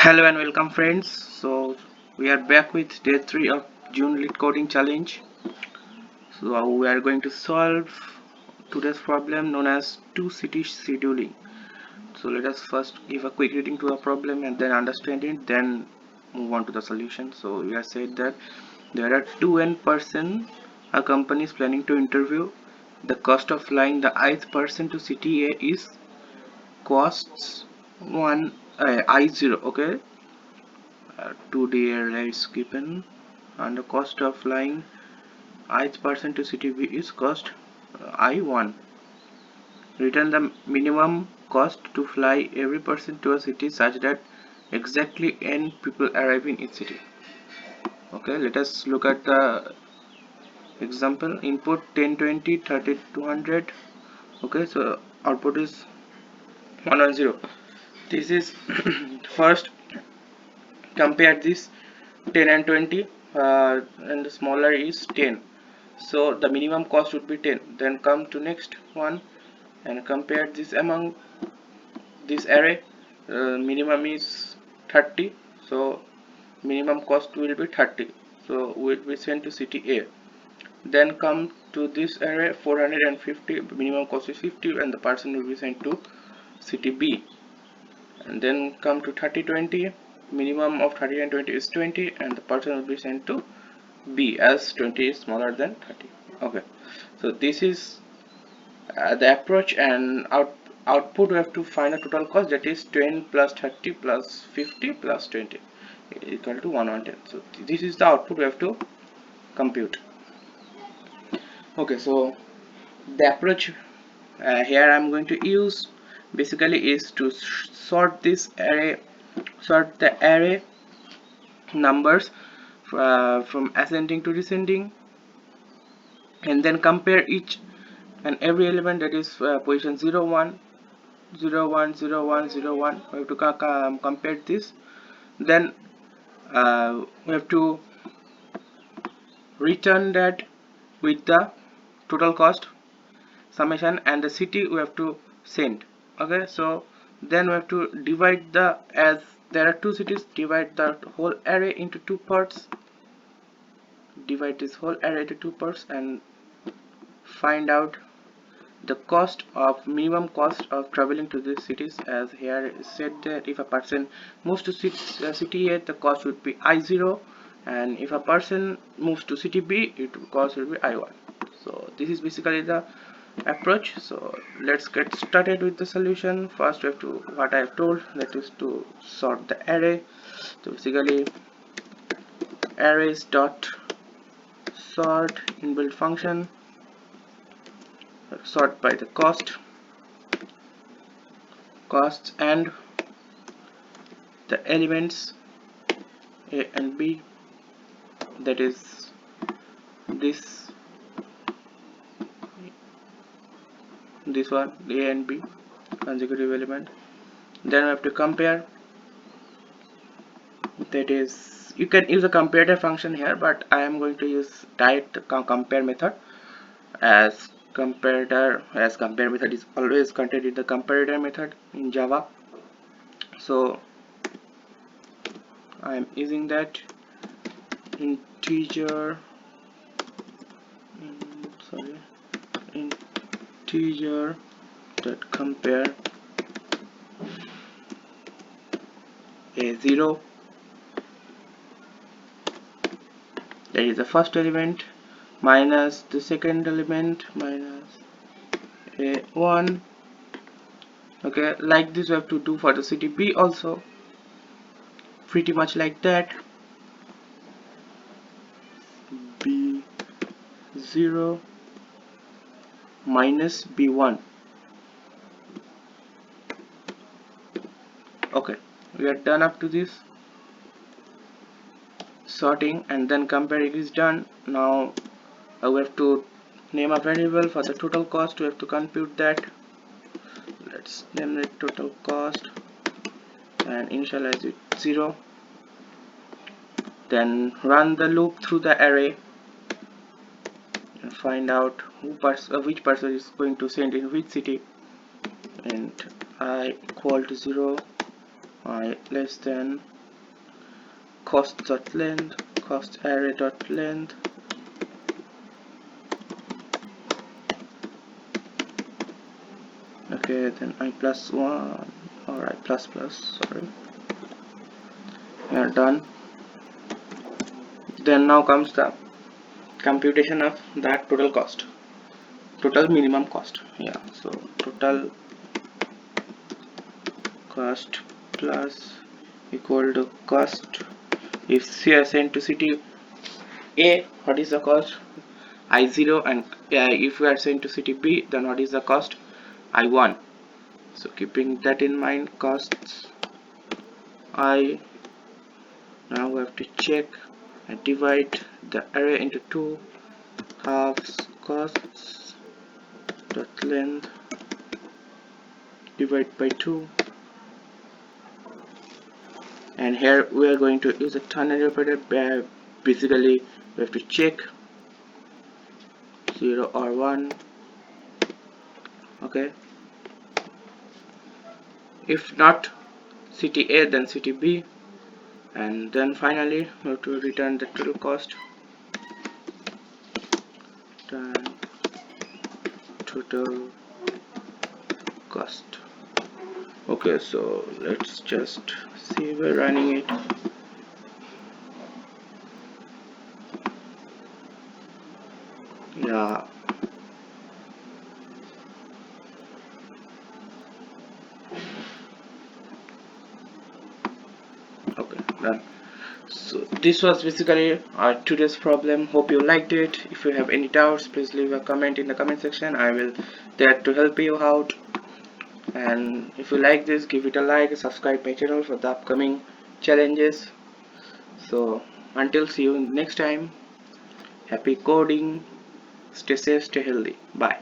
Hello and welcome friends. So we are back with day 3 of June Leet coding challenge. So we are going to solve today's problem known as two-city scheduling. So let us first give a quick reading to the problem and then understand it, then move on to the solution. So we have said that there are 2n person a company is planning to interview. The cost of flying the ith person to city A is costs 1 I0, okay. 2D area is given and the cost of flying ith person to city B is cost I1. Return the minimum cost to fly every person to a city such that exactly n people arrive in each city. Okay, let us look at the example. Input 10, 20, 30, 200. Okay, so output is 110. This is first compare this 10 and 20 and the smaller is 10, so the minimum cost would be 10. Then come to next one and compare this among this array. Minimum is 30, so minimum cost will be 30, so will be sent to city A. Then come to this array 450, minimum cost is 50 and the person will be sent to city B. And then come to 30, 20, minimum of 30 and 20 is 20 and the person will be sent to B as 20 is smaller than 30. Okay, so this is the approach, and output we have to find a total cost, that is 10 plus 30 plus 50 plus 20 equal to 110. So this is the output we have to compute. Okay, so the approach here I'm going to use basically is to sort this array, sort the array numbers from ascending to descending, and then compare each and every element, that is position 0 1 0 1 0 1 0 1. We have to compare this. Then we have to return that with the total cost summation and the city we have to send. Okay, so then we have to divide the, as there are two cities, divide the whole array into two parts, divide this whole array into two parts and find out the cost of minimum cost of traveling to these cities. As here is said that if a person moves to city A, the cost would be I0, and if a person moves to city B, it cost will be I1. So this is basically the approach. So let's get started with the solution. First we have to, what I have told, that is to sort the array. So basically arrays dot sort inbuilt function, sort by the costs and the elements A and B, that is this one, A and B, consecutive element. Then we have to compare, that is, you can use a comparator function here, but I am going to use direct compare method, as compare method is always contained in the comparator method in Java. So I am using that integer dot compare A0, that is the first element, minus the second element, minus A1. Okay, like this we have to do for the city B also, pretty much like that. B0 minus B1. Okay, we are done up to this sorting, and then comparing is done. Now we have to name a variable for the total cost. We have to compute that. Let's name it total cost and initialize it 0. Then run the loop through the array and find out which person is going to send in which city, and I equal to 0, I less than cost.length, cost array.length, okay, then I plus 1 or I plus plus, sorry, we are done. Then now comes the computation of that total cost, total minimum cost. Yeah, so total cost plus equal to cost. If you are sent to city A, what is the cost? I0, and if we are sent to city B, then what is the cost? I1. So keeping that in mind, costs I, now we have to check and divide the array into two halves, costs dot length divide by 2, and here we are going to use a ternary operator. Basically we have to check 0 or 1. Okay, if not city A, then city B, and then finally we have to return the total cost, total cost. Okay, so let's just see, we're running it. Yeah, okay, done. So this was basically our today's problem. Hope you liked it. If you have any doubts, please leave a comment in the comment section. I will there to help you out. And if you like this, give it a like, subscribe my channel for the upcoming challenges. So until see you next time, happy coding, stay safe, stay healthy, bye.